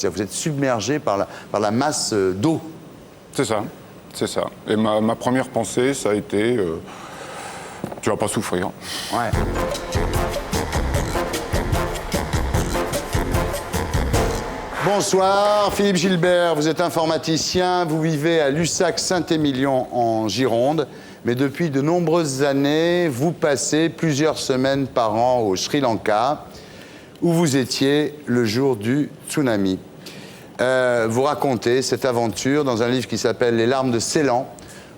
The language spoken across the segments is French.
C'est-à-dire que vous êtes submergé par la masse d'eau. C'est ça, c'est ça. Et ma première pensée, ça a été tu vas pas souffrir. Ouais. Bonsoir, Philippe Gilbert, vous êtes informaticien, vous vivez à Lussac Saint-Émilion en Gironde, mais depuis de nombreuses années, vous passez plusieurs semaines par an au Sri Lanka, où vous étiez le jour du tsunami. Vous racontez cette aventure dans un livre qui s'appelle « Les larmes de Ceylan »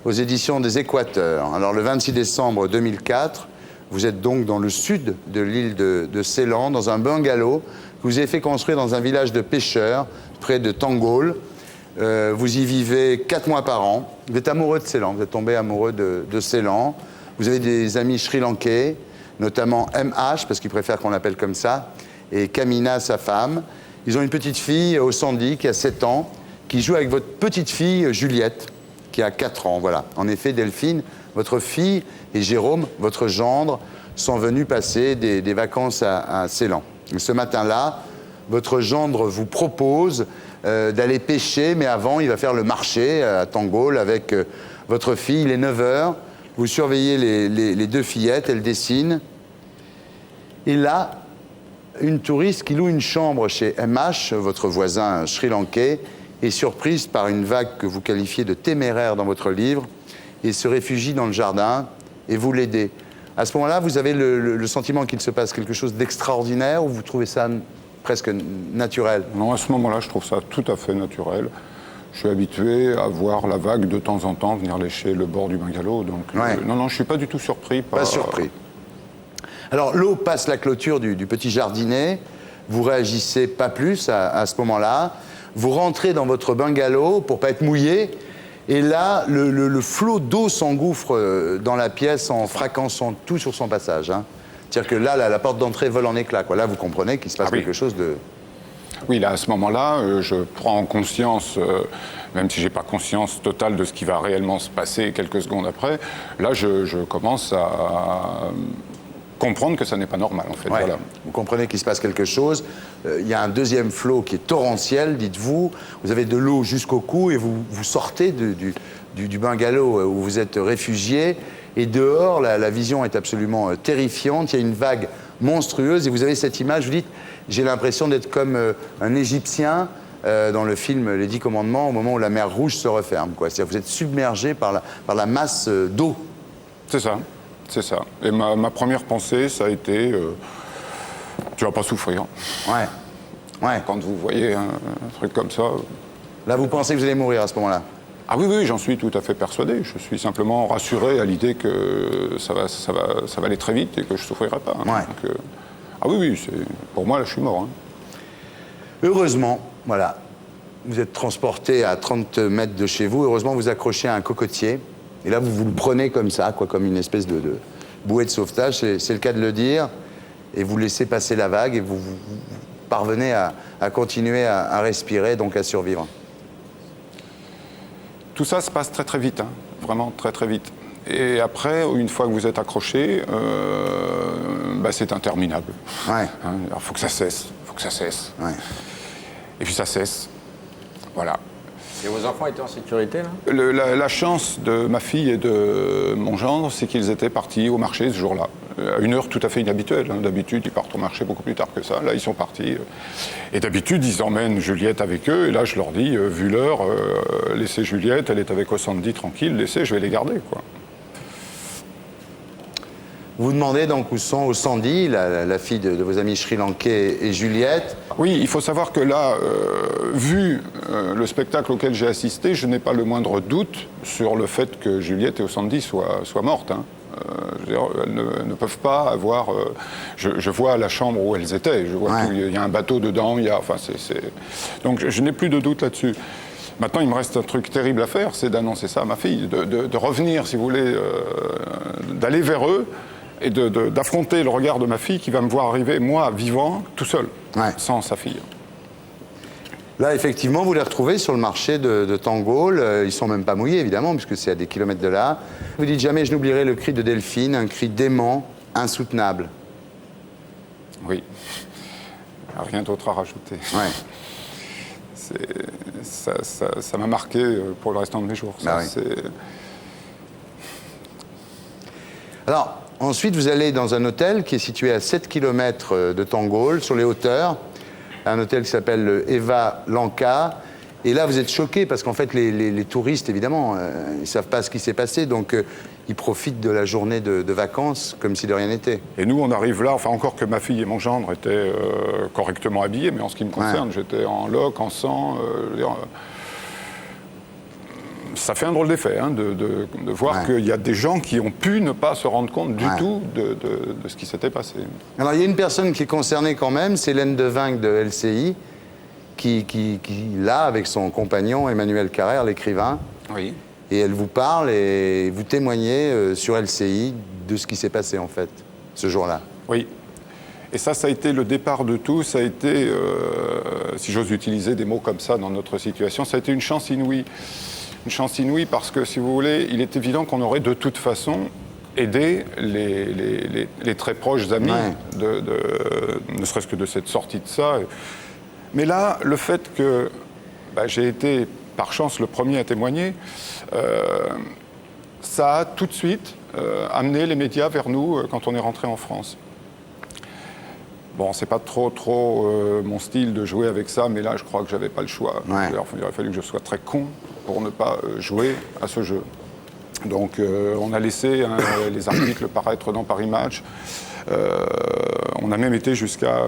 aux éditions des Équateurs. Alors le 26 décembre 2004, vous êtes donc dans le sud de l'île de Ceylan, dans un bungalow que vous avez fait construire dans un village de pêcheurs près de Tangol. Vous y vivez 4 mois par an. Vous êtes amoureux de Ceylan, vous êtes tombé amoureux de Ceylan. Vous avez des amis sri-lankais, notamment MH, parce qu'ils préfèrent qu'on l'appelle comme ça, et Kamina, sa femme. Ils ont une petite fille, Osandi, qui a 7 ans, qui joue avec votre petite fille, Juliette, qui a 4 ans. Voilà. En effet, Delphine, votre fille, et Jérôme, votre gendre, sont venus passer des vacances à Ceylan. Et ce matin-là, votre gendre vous propose d'aller pêcher, mais avant, il va faire le marché à Tangol avec votre fille. Il est 9 h. Vous surveillez les 2 fillettes, elles dessinent. Et là, une touriste qui loue une chambre chez MH, votre voisin sri-lankais, est surprise par une vague que vous qualifiez de téméraire dans votre livre et se réfugie dans le jardin et vous l'aidez. À ce moment-là, vous avez le sentiment qu'il se passe quelque chose d'extraordinaire ou vous trouvez ça presque naturel? Non, à ce moment-là, je trouve ça tout à fait naturel. Je suis habitué à voir la vague de temps en temps venir lécher le bord du bungalow. Donc, ouais. Non, je ne suis pas du tout surpris. Pas surpris. Alors, l'eau passe la clôture du petit jardinet. Vous réagissez pas plus à ce moment-là. Vous rentrez dans votre bungalow pour pas être mouillé. Et là, le flot d'eau s'engouffre dans la pièce en fracassant tout sur son passage. Hein. C'est-à-dire que là, la porte d'entrée vole en éclats. Quoi. Là, vous comprenez qu'il se passe quelque chose de... Oui, là, à ce moment-là, je prends conscience, même si je n'ai pas conscience totale de ce qui va réellement se passer quelques secondes après, là, je commence à comprendre que ça n'est pas normal, en fait. Ouais. Voilà. Vous comprenez qu'il se passe quelque chose. Il y a un deuxième flot qui est torrentiel, dites-vous. Vous avez de l'eau jusqu'au cou et vous sortez du bungalow où vous êtes réfugié. Et dehors, la vision est absolument terrifiante. Il y a une vague monstrueuse et vous avez cette image, vous dites, j'ai l'impression d'être comme un Égyptien dans le film Les 10 Commandements, au moment où la mer Rouge se referme. C'est-à-dire que vous êtes submergé par la masse d'eau. C'est ça. C'est ça. Et ma première pensée, ça a été tu vas pas souffrir. Ouais. Quand vous voyez un truc comme ça. Là, vous pensez que vous allez mourir à ce moment-là? Ah oui, j'en suis tout à fait persuadé. Je suis simplement rassuré à l'idée que ça va aller très vite et que je ne souffrirai pas. Ouais. Donc, ah oui, pour moi, là, je suis mort. Hein. Heureusement, voilà, vous êtes transporté à 30 mètres de chez vous. Heureusement, vous accrochez à un cocotier. Et là, vous le prenez comme ça, comme une espèce de bouée de sauvetage, c'est le cas de le dire. Et vous laissez passer la vague et vous parvenez à continuer à respirer, donc à survivre. Tout ça se passe très très vite, hein, vraiment très très vite. Et après, une fois que vous êtes accroché, c'est interminable. Ouais. Hein, alors, faut que ça cesse. Ouais. Et puis ça cesse. Voilà. Et vos enfants étaient en sécurité, là? La chance de ma fille et de mon gendre, c'est qu'ils étaient partis au marché ce jour-là. À une heure tout à fait inhabituelle. Hein. D'habitude, ils partent au marché beaucoup plus tard que ça. Là, ils sont partis. Et d'habitude, ils emmènent Juliette avec eux. Et là, je leur dis, vu l'heure, laissez Juliette, elle est avec Osandi tranquille, laissez, je vais les garder, quoi. Vous demandez donc où sont Osandi, la fille de vos amis sri-lankais, et Juliette. Oui, il faut savoir que là, vu le spectacle auquel j'ai assisté, je n'ai pas le moindre doute sur le fait que Juliette et Osandi soient mortes. Hein. Je veux dire, elles ne peuvent pas avoir... je vois la chambre où elles étaient, je vois tout, il y a un bateau dedans, donc je n'ai plus de doute là-dessus. Maintenant, il me reste un truc terrible à faire, c'est d'annoncer ça à ma fille, de revenir, si vous voulez, d'aller vers eux, et d'affronter le regard de ma fille qui va me voir arriver, moi, vivant, tout seul, sans sa fille. Là, effectivement, vous les retrouvez sur le marché de Tangol. Ils sont même pas mouillés, évidemment, puisque c'est à des kilomètres de là. Vous dites jamais, je n'oublierai le cri de Delphine, un cri dément, insoutenable. Oui. Rien d'autre à rajouter. Ouais. ça m'a marqué pour le restant de mes jours. Ça, Alors, ensuite, vous allez dans un hôtel qui est situé à 7 km de Tangol, sur les hauteurs, un hôtel qui s'appelle le Eva Lanka. Et là, vous êtes choqué parce qu'en fait, les touristes, évidemment, ils ne savent pas ce qui s'est passé, donc ils profitent de la journée de vacances comme si de rien n'était. Et nous, on arrive là, enfin encore que ma fille et mon gendre étaient correctement habillés, mais en ce qui me concerne, j'étais en loc, en sang. Ça fait un drôle d'effet de voir qu'il y a des gens qui ont pu ne pas se rendre compte du tout de ce qui s'était passé. Alors, il y a une personne qui est concernée quand même, c'est Hélène Devingue de LCI, qui là, avec son compagnon Emmanuel Carrère, l'écrivain, oui. Et elle vous parle et vous témoignez sur LCI de ce qui s'est passé, en fait, ce jour-là. Oui. Et ça a été le départ de tout. Ça a été, si j'ose utiliser des mots comme ça dans notre situation, ça a été une chance inouïe. Une chance inouïe parce que, si vous voulez, il est évident qu'on aurait de toute façon aidé les très proches amis, ne serait-ce que de cette sortie de ça. Mais là, le fait que j'ai été, par chance, le premier à témoigner, ça a tout de suite amené les médias vers nous quand on est rentré en France. Bon, c'est pas trop mon style de jouer avec ça, mais là, je crois que j'avais pas le choix. Alors, il aurait fallu que je sois très con pour ne pas jouer à ce jeu. Donc, on a laissé les articles paraître dans Paris Match. On a même été jusqu'à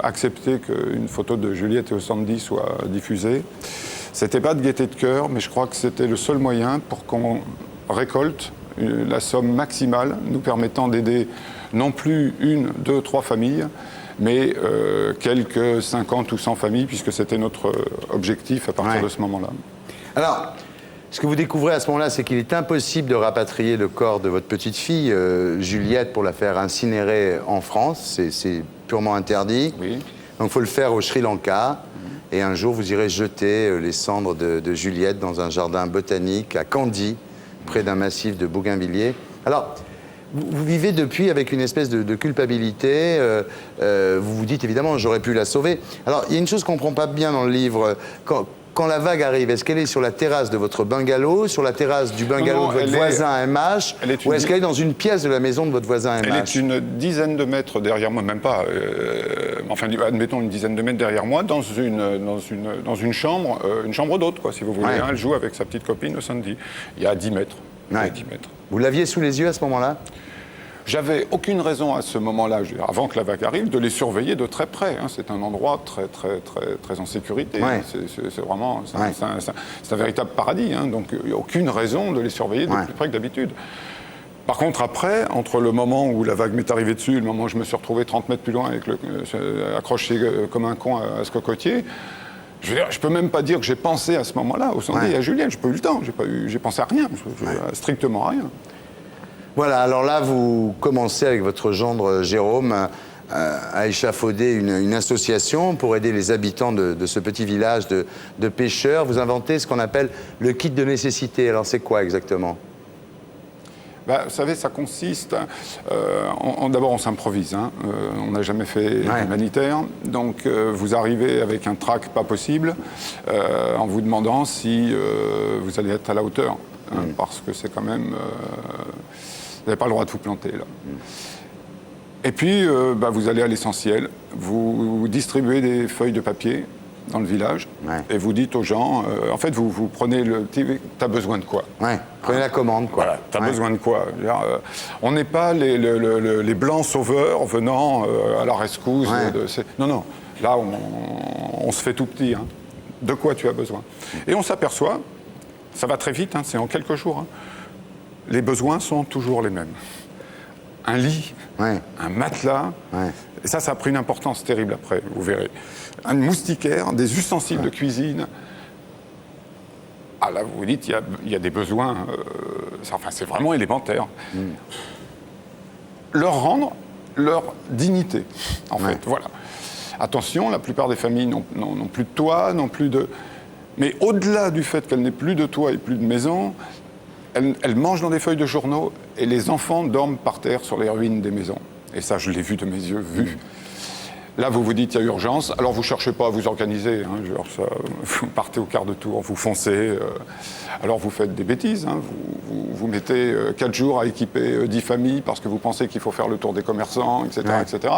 accepter qu'une photo de Juliette et Sandy soit diffusée. C'était pas de gaieté de cœur, mais je crois que c'était le seul moyen pour qu'on récolte la somme maximale nous permettant d'aider non plus 1, 2, 3 familles, mais quelques 50 ou 100 familles, puisque c'était notre objectif à partir de ce moment-là. Alors, ce que vous découvrez à ce moment-là, c'est qu'il est impossible de rapatrier le corps de votre petite fille, Juliette, pour la faire incinérer en France. C'est purement interdit. Oui. Donc il faut le faire au Sri Lanka. Et un jour, vous irez jeter les cendres de Juliette dans un jardin botanique à Kandy, près d'un massif de bougainvilliers. Alors, vous vivez depuis avec une espèce de culpabilité. Vous vous dites, évidemment, j'aurais pu la sauver. Alors, il y a une chose qu'on ne comprend pas bien dans le livre. Quand la vague arrive, est-ce qu'elle est sur la terrasse de votre bungalow, sur la terrasse du bungalow de votre voisin MH, ou est-ce qu'elle est dans une pièce de la maison de votre voisin MH? Elle est une dizaine de mètres derrière moi, même pas, enfin, admettons une dizaine de mètres derrière moi, dans une chambre d'hôte, quoi, si vous voulez. Elle joue avec sa petite copine, Sandy. Il y a 10 mètres. 10 mètres. Vous l'aviez sous les yeux à ce moment-là? J'avais aucune raison à ce moment-là, avant que la vague arrive, de les surveiller de très près. C'est un endroit très en sécurité. C'est vraiment, c'est un véritable paradis. Donc il n'y a aucune raison de les surveiller de plus près que d'habitude. Par contre, après, entre le moment où la vague m'est arrivée dessus et le moment où je me suis retrouvé 30 mètres plus loin, accroché comme un con à ce cocotier, je veux dire, je peux même pas dire que j'ai pensé à ce moment-là au Sandy et à Juliette. J'ai pas eu le temps. J'ai pensé à rien, strictement à rien. Voilà, alors là, vous commencez avec votre gendre Jérôme à échafauder une association pour aider les habitants de ce petit village de pêcheurs. Vous inventez ce qu'on appelle le kit de nécessité. Alors, c'est quoi exactement? Vous savez, ça consiste... D'abord, on s'improvise. On n'a jamais fait humanitaire. Donc, vous arrivez avec un trac pas possible en vous demandant si vous allez être à la hauteur. Parce que c'est quand même... vous n'avez pas le droit de vous planter, là. Et puis, vous allez à l'essentiel. Vous distribuez des feuilles de papier dans le village et vous dites aux gens... en fait, vous prenez le... T'as besoin de quoi? Prenez la commande, quoi. Voilà, t'as besoin de quoi? On n'est pas les blancs sauveurs venant à la rescousse. Non. Là, on se fait tout petit. De quoi tu as besoin? Et on s'aperçoit, ça va très vite, c'est en quelques jours, les besoins sont toujours les mêmes. Un lit, un matelas, et ça a pris une importance terrible après, vous verrez. Une moustiquaire, des ustensiles de cuisine. Ah là, vous vous dites, il y a des besoins, c'est vraiment élémentaire. Leur rendre leur dignité, en fait, voilà. Attention, la plupart des familles n'ont plus de toit, n'ont plus de... Mais au-delà du fait qu'elles n'aient plus de toit et plus de maison, elles mangent dans des feuilles de journaux et les enfants dorment par terre sur les ruines des maisons. Et ça, je l'ai vu de mes yeux, Là, vous vous dites il y a urgence, alors vous ne cherchez pas à vous organiser. Hein, genre ça, vous partez au quart de tour, vous foncez. Alors vous faites des bêtises. Hein, vous mettez 4 jours à équiper 10 familles parce que vous pensez qu'il faut faire le tour des commerçants, etc., etc.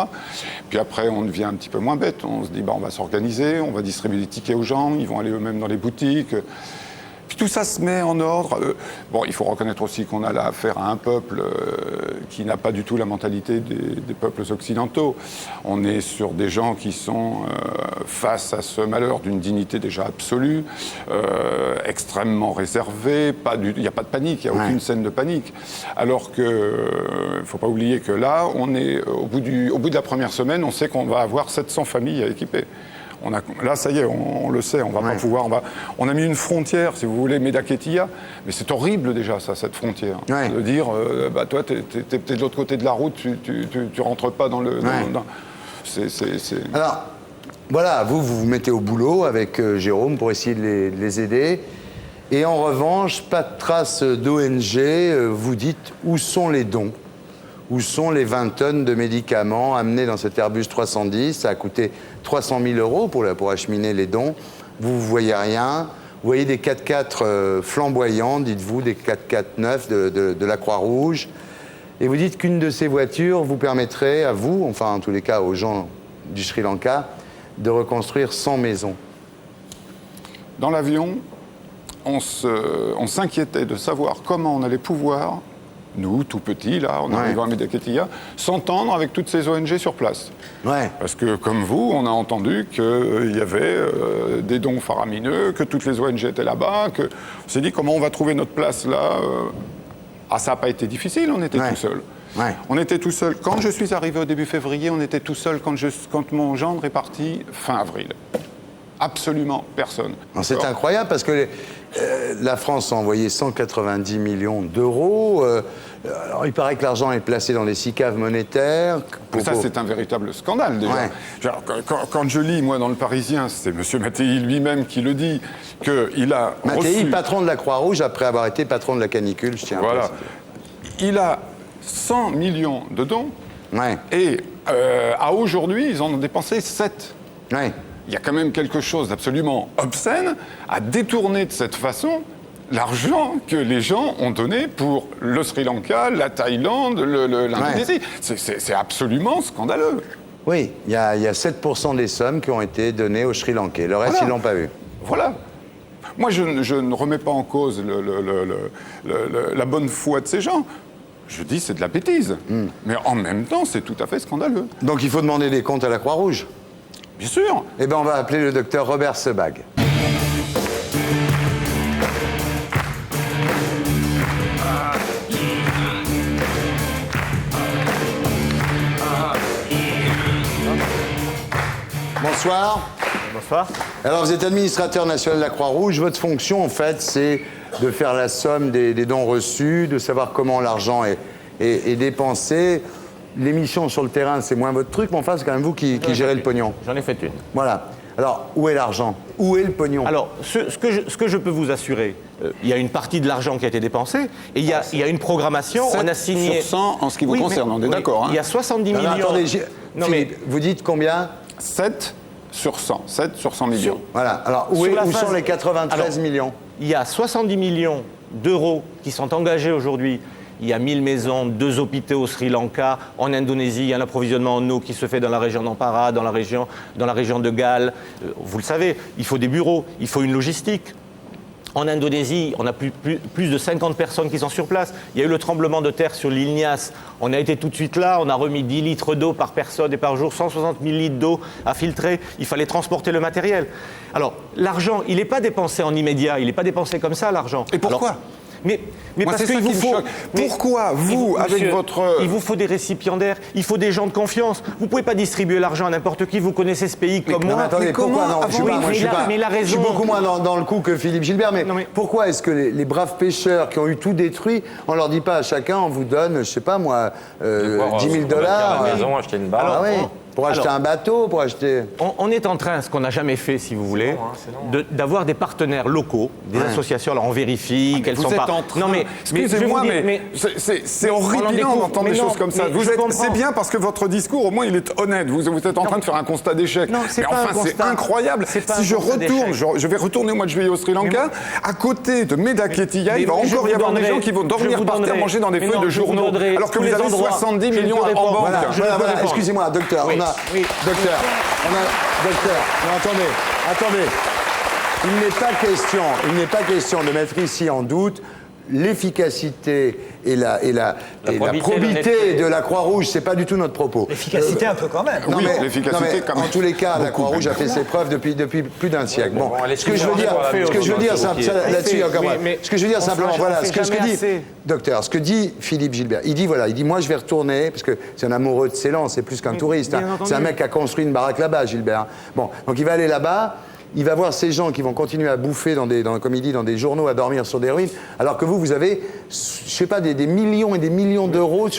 Puis après, on devient un petit peu moins bête. On se dit, on va s'organiser, on va distribuer des tickets aux gens, ils vont aller eux-mêmes dans les boutiques. Puis tout ça se met en ordre. Il faut reconnaître aussi qu'on a là affaire à un peuple qui n'a pas du tout la mentalité des peuples occidentaux. On est sur des gens qui sont face à ce malheur d'une dignité déjà absolue, extrêmement réservée. Il n'y a pas de panique, il n'y a aucune scène de panique. Alors que, il ne faut pas oublier que là, on est au bout de la première semaine, on sait qu'on va avoir 700 familles à équiper. Là, ça y est, on le sait, on va pas pouvoir... On a mis une frontière, si vous voulez, Médakétia, mais c'est horrible déjà, ça, cette frontière. De dire, toi, t'es de l'autre côté de la route, tu rentres pas dans le... Alors, voilà, vous vous mettez au boulot avec Jérôme pour essayer de les aider. Et en revanche, pas de traces d'ONG, vous dites, où sont les dons ? Où sont les 20 tonnes de médicaments amenés dans cet Airbus 310 ? Ça a coûté 300 000 € pour acheminer les dons. Vous ne voyez rien. Vous voyez des 4x4 flamboyants, dites-vous, des 4x4 neufs de la Croix-Rouge. Et vous dites qu'une de ces voitures vous permettrait à vous, enfin en tous les cas aux gens du Sri Lanka, de reconstruire 100 maisons. Dans l'avion, on s'inquiétait de savoir comment on allait pouvoir... nous, tout petits, là, en arrivant à Médakétia, s'entendre avec toutes ces ONG sur place. Parce que, comme vous, on a entendu qu'il y avait des dons faramineux, que toutes les ONG étaient là-bas, on s'est dit comment on va trouver notre place là. Ça n'a pas été difficile, on était tout seul. On était tout seul. Quand je suis arrivé au début février, on était tout seul quand mon gendre est parti fin avril. Absolument personne. C'est incroyable parce que la France a envoyé 190 millions d'euros. Alors, il paraît que l'argent est placé dans les 6 caves monétaires. Ça, c'est un véritable scandale, déjà. Genre, quand je lis, moi, dans Le Parisien, c'est M. Mattei lui-même qui le dit, qu'il a Mattei, patron de la Croix-Rouge, après avoir été patron de la canicule, je tiens à préciser. Il a 100 millions de dons, et à aujourd'hui, ils en ont dépensé 7. Il y a quand même quelque chose d'absolument obscène à détourner de cette façon l'argent que les gens ont donné pour le Sri Lanka, la Thaïlande, l'Indonésie. C'est absolument scandaleux. Oui, il y a 7% des sommes qui ont été données au Sri Lankais. Le reste, ils ne l'ont pas vu. Voilà. Moi, je ne remets pas en cause la bonne foi de ces gens. Je dis c'est de la bêtise. Mais en même temps, c'est tout à fait scandaleux. Donc il faut demander des comptes à la Croix-Rouge ? Bien sûr. Eh bien, on va appeler le docteur Robert Sebag. Bonsoir. Bonsoir. Alors, vous êtes administrateur national de la Croix-Rouge. Votre fonction, en fait, c'est de faire la somme des dons reçus, de savoir comment l'argent est dépensé. Les missions sur le terrain, c'est moins votre truc, mais enfin, c'est quand même vous qui gérez le pognon. J'en ai fait une. Voilà. Alors, où est l'argent ? Où est le pognon ? Alors, ce que je peux vous assurer, il y a une partie de l'argent qui a été dépensé, et il y a une programmation, on a signé... 7 sur 100 en ce qui vous concerne, on est d'accord. Hein. Il y a 70 millions... Attendez, Philippe, vous dites combien ? 7 sur 100. 7 sur 100 millions. Voilà. Alors, où sont les 93 millions ? Il y a 70 millions d'euros qui sont engagés aujourd'hui. Il y a 1000 maisons, 2 hôpitaux au Sri Lanka, en Indonésie, il y a un approvisionnement en eau qui se fait dans la région d'Ampara, dans la région de Galles. Vous le savez, il faut des bureaux, il faut une logistique. En Indonésie, on a plus de 50 personnes qui sont sur place. Il y a eu le tremblement de terre sur l'île Nias. On a été tout de suite là, on a remis 10 litres d'eau par personne et par jour, 160 000 litres d'eau à filtrer. Il fallait transporter le matériel. Alors, l'argent, il n'est pas dépensé en immédiat, il n'est pas dépensé comme ça, l'argent. Et pourquoi ? Alors, mais moi, parce qu'il vous faut... Pourquoi, vous, avec monsieur, votre... Il vous faut des récipiendaires, il faut des gens de confiance. Vous ne pouvez pas distribuer l'argent à n'importe qui, vous connaissez ce pays comme moi. Attendez, pourquoi non, je suis beaucoup moins dans le coup que Philippe Gilbert, mais pourquoi est-ce que les braves pêcheurs qui ont eu tout détruit, on ne leur dit pas à chacun, on vous donne, je ne sais pas moi, $10 000 à la maison, acheter une barre. Alors, Pour acheter un bateau, pour acheter... On est en train, ce qu'on n'a jamais fait, si vous voulez, d'avoir des partenaires locaux, des associations. Alors on vérifie qu'elles sont pas... Non mais, excusez-moi, mais c'est horripilant d'entendre des choses comme ça. C'est bien parce que votre discours, au moins, il est honnête. Vous êtes en train de faire un constat d'échec. Mais enfin, c'est incroyable. Si je retourne, je vais retourner au mois de juillet au Sri Lanka, à côté de Meda Ketiyah, il va encore y avoir des gens qui vont dormir par terre, manger dans des feuilles de journaux, alors que vous avez 70 millions en banque. Voilà, excusez-moi, docteur. Docteur, attendez. Il n'est pas question de mettre ici en doute l'efficacité et la probité de la Croix-Rouge. C'est pas du tout notre propos. L'efficacité un peu quand même. Oui, l'efficacité quand même. En tous les cas, la Croix-Rouge a fait ses preuves depuis plus d'un siècle. Bon, ce que je veux dire simplement, voilà, ce que dit Philippe Gilbert, il dit moi je vais retourner, parce que c'est un amoureux de Ceylan, c'est plus qu'un touriste, c'est un mec qui a construit une baraque là-bas, Gilbert. Bon, donc il va aller là-bas. Il va voir ces gens qui vont continuer à bouffer, comme il dit, dans des journaux, à dormir sur des ruines, alors que vous avez, je sais pas, des millions et des millions d'euros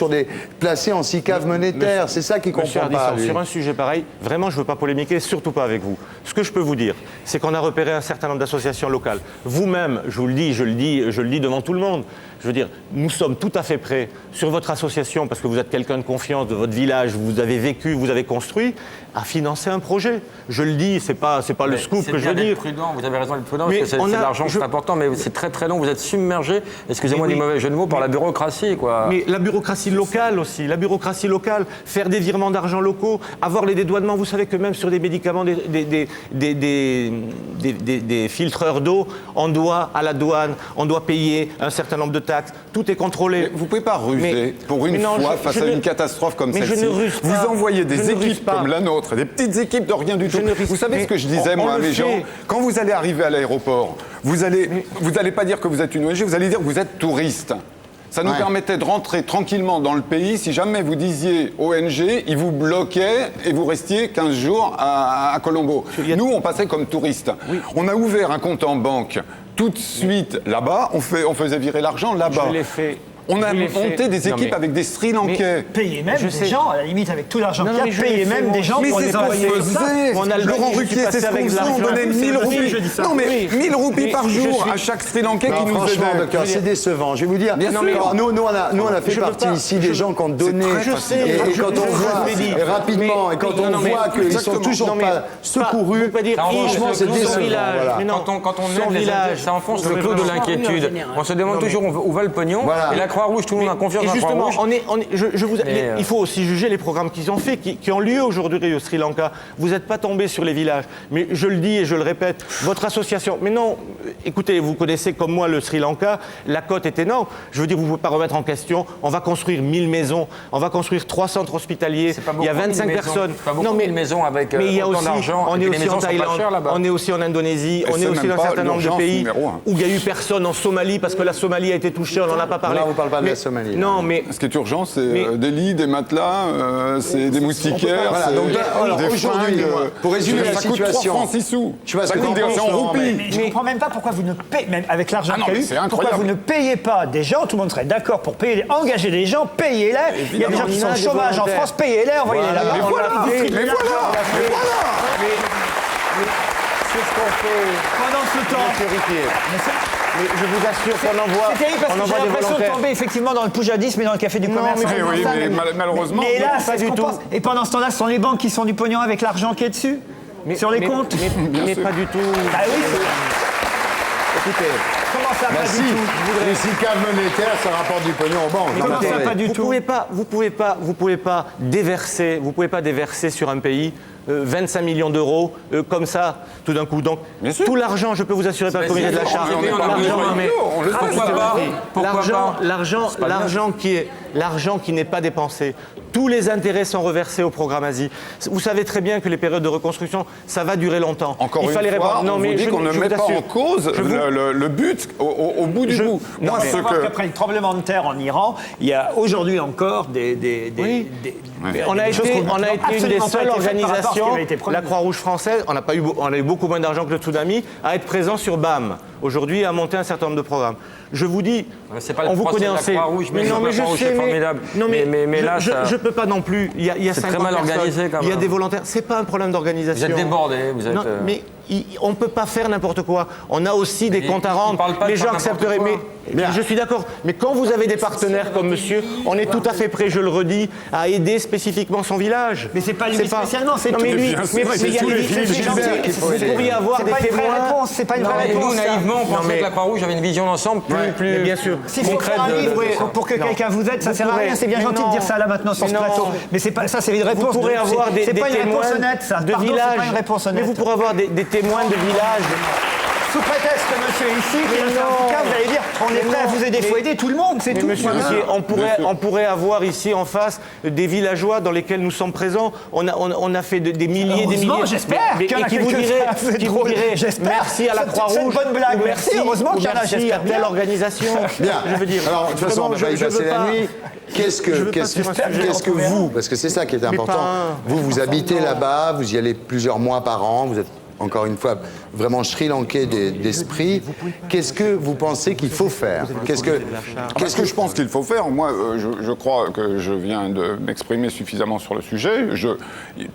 placés en SICAV monétaire. C'est ça qui comprend pas. Sur un sujet pareil, vraiment, je ne veux pas polémiquer, surtout pas avec vous. Ce que je peux vous dire, c'est qu'on a repéré un certain nombre d'associations locales. Vous-même, je le dis devant tout le monde. Je veux dire, nous sommes tout à fait prêts sur votre association, parce que vous êtes quelqu'un de confiance de votre village, vous avez vécu, vous avez construit, à financer un projet. Je le dis, c'est pas le scoop que je veux dire. Prudent, vous avez raison d'être prudent, parce que c'est de l'argent, c'est important, mais c'est très très long. Vous êtes submergé, excusez-moi du mauvais jeu de mots, par la bureaucratie, quoi. Mais la bureaucratie locale aussi, faire des virements d'argent locaux, avoir les dédouanements. Vous savez que même sur des médicaments, des filtreurs d'eau, on doit à la douane, on doit payer un certain nombre de taxes. Tout est contrôlé. Mais vous ne pouvez pas ruser pour une fois face à une catastrophe comme celle-ci. Vous envoyez des équipes comme la nôtre, des petites équipes de rien du tout. Vous savez ce que je disais, moi, à mes gens? Quand vous allez arriver à l'aéroport, vous allez pas dire que vous êtes une ONG, vous allez dire que vous êtes touriste. Ça nous permettait de rentrer tranquillement dans le pays. Si jamais vous disiez ONG, ils vous bloquaient et vous restiez 15 jours à Colombo. Nous, on passait comme touristes. Oui. On a ouvert un compte en banque tout de suite là-bas. On faisait virer l'argent là-bas. Je l'ai fait. On a monté des équipes avec des Sri Lankais. Payer même des gens, à la limite, avec tout l'argent qu'il y a, payer même des gens pour les envoyer. Laurent Ruquier, c'est ce qu'on faisait, on donnait 1000 roupies. Non mais 1000 roupies par jour à chaque Sri Lankais qui nous aidait. Docteur, c'est décevant. Je vais vous dire, nous on a fait partie ici des gens qui ont donné. Et quand on voit rapidement, et quand on voit qu'ils sont toujours pas secourus, franchement c'est décevant. Quand on aide les ONG, ça enfonce le clou de l'inquiétude. On se demande toujours où va le pognon. Et la Croix-Rouge, tout le monde a confiance dans la Croix-Rouge. Il faut aussi juger les programmes qu'ils ont faits, qui ont lieu aujourd'hui au Sri Lanka. Vous n'êtes pas tombé sur les villages. Mais je le dis et je le répète, votre association... Mais non, écoutez, vous connaissez comme moi le Sri Lanka, la cote est énorme. Je veux dire, vous ne pouvez pas remettre en question. On va construire 1000 maisons, on va construire 3 centres hospitaliers. Il y a 25 personnes. Non, mais 1000 maisons avec autant d'argent. On est aussi en Thaïlande, on est aussi en Indonésie, on est aussi dans un certain nombre de pays où il n'y a eu personne, en Somalie, parce que la Somalie a été touchée, on n'en a pas parlé. Pas de la Somalie. Non, mais... Ce qui est urgent, c'est des lits, des matelas, c'est des moustiquaires, c'est des aujourd'hui, pour résumer la situation... Ça coûte 3 francs 6 sous. Ça coûte c'est en roupies. Mais je ne comprends même pas pourquoi vous ne payez, même avec l'argent qu'il y a eu, pourquoi incroyable. vous ne payez pas des gens, tout le monde serait d'accord pour engager des gens, payez-les. Il y a des gens qui sont au chômage en France, payez-les, envoyez-les là-bas. Mais voilà. C'est ce qu'on fait pendant ce temps. Mais je vous assure qu'on envoie, c'est terrible parce que j'ai l'impression de tomber effectivement dans le poujadisme et dans le café du commerce. Mais malheureusement. Mais là, c'est ce qu'on pense. Et pendant ce temps-là, ce sont les banques qui sont du pognon avec l'argent qui est dessus sur les comptes. Mais pas du tout. Ah oui, écoutez. Comment ça, pas du tout? Les SICAV monétaires, ça rapporte du pognon aux banques. Comment ça, pas du tout? Vous pouvez pas déverser sur un pays 25 millions d'euros comme ça, tout d'un coup. Donc, tout l'argent, je peux vous assurer par le comité de l'achat. L'argent qui n'est pas dépensé. Tous les intérêts sont reversés au programme Asie. Vous savez très bien que les périodes de reconstruction, ça va durer longtemps. Encore une fois, on vous dit qu'on ne met pas en cause le but au bout du bout. Moi, je crois qu'après le tremblement de terre en Iran, il y a aujourd'hui encore des on a été une des seules organisations qu'il avait été promis. la Croix-Rouge française, on a eu beaucoup moins d'argent que le Tsunami, à être présent sur BAM, aujourd'hui, à monter un certain nombre de programmes. Je vous dis, c'est pas on vous connaît la Croix-Rouge, mais non, mais je sais, formidable. Non, mais là, je peux pas non plus. Il y a c'est 50 très mal organisé, quand même. Il y a des volontaires. C'est pas un problème d'organisation. Vous êtes débordés, vous êtes. Non, mais on ne peut pas faire n'importe quoi. On a aussi des comptes à rendre. Les gens accepteraient. Mais je suis d'accord. Mais quand vous avez des partenaires comme monsieur, on est tout à fait prêt, je le redis, à aider spécifiquement son village. Mais c'est pas lui spécialement, c'est non, tout. mais lui, c'est il y a des vous pourriez avoir des témoins. C'est pas une vraie réponse. Nous, naïvement, on pensait que la Croix-Rouge avait une vision d'ensemble plus bien sûr. S'il faut faire un livre pour que quelqu'un vous aide, ça sert à rien. C'est bien gentil de dire ça là maintenant sur ce plateau. Mais c'est pas ça, c'est une réponse. Vous pourrez avoir des témoins honnête, ça. De Pardon, village. c'est pas une réponse honnête. Mais vous pourrez avoir des témoins de village. Sous prétexte que monsieur est ici, qu'il a fait un bouquin, vous allez dire on est prêt à vous aider, il faut aider tout le monde, c'est tout. Monsieur Ruquier, on pourrait avoir ici en face des villageois dans lesquels nous sommes présents. On a fait des milliers, des milliers. J'espère et qui vous dirait merci à la Croix-Rouge. C'est une bonne blague, merci. Heureusement qu'il y en a, merci à telle organisation. Bien. Je veux dire. Alors, de toute façon, on va pas y passer la nuit. Qu'est-ce que vous, parce que c'est ça qui est important, vous habitez là-bas, vous y allez plusieurs mois par an, vous êtes encore une fois vraiment sri-lankais d'esprit. Qu'est-ce que vous pensez qu'il faut faire? Qu'est-ce que je pense qu'il faut faire? Moi, je crois que je viens de m'exprimer suffisamment sur le sujet.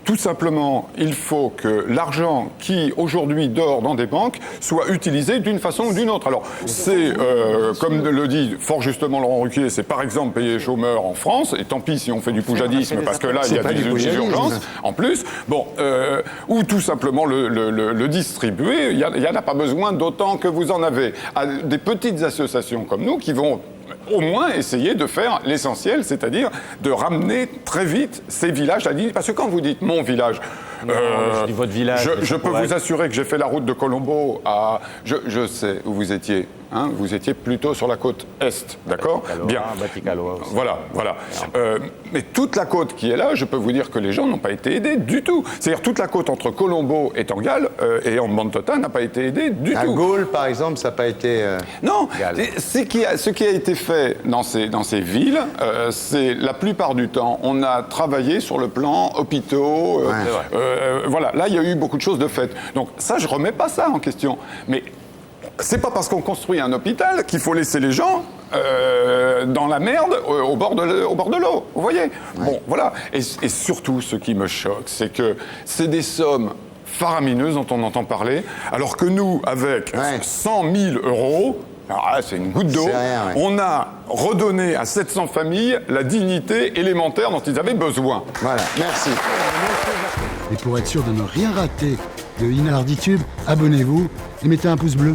Tout simplement, il faut que l'argent qui aujourd'hui dort dans des banques soit utilisé d'une façon ou d'une autre. Alors, c'est, comme le dit fort justement Laurent Ruquier, c'est par exemple payer les chômeurs en France, et tant pis si on fait du poujadisme, parce que là, il y a des urgences en plus. Bon, ou tout simplement le distribuer. Il n'y en a pas besoin d'autant que vous en avez. À des petites associations comme nous qui vont au moins essayer de faire l'essentiel, c'est-à-dire de ramener très vite ces villages à dignité. Parce que quand vous dites mon village, je dis votre village. Je peux vous assurer que j'ai fait la route de Colombo à... Je sais où vous étiez. Hein, vous étiez plutôt sur la côte Est, d'accord? Bien. Voilà. Mais toute la côte qui est là, je peux vous dire que les gens n'ont pas été aidés du tout. C'est-à-dire toute la côte entre Colombo et Tangal et en Mantota n'a pas été aidée du tout. À Gaulle, par exemple, ça n'a pas été... Non, ce qui a été fait dans ces villes, c'est la plupart du temps, on a travaillé sur le plan hôpitaux. Voilà, là, il y a eu beaucoup de choses de faites. Donc ça, je ne remets pas ça en question. Mais c'est pas parce qu'on construit un hôpital qu'il faut laisser les gens dans la merde au bord de l'eau. Vous voyez? Bon, voilà. Et surtout, ce qui me choque, c'est que c'est des sommes faramineuses dont on entend parler, alors que nous, avec 100 000 euros... Alors là, c'est une goutte d'eau. On a redonné à 700 familles la dignité élémentaire dont ils avaient besoin. Voilà, merci. Et pour être sûr de ne rien rater de Inarditube, abonnez-vous et mettez un pouce bleu.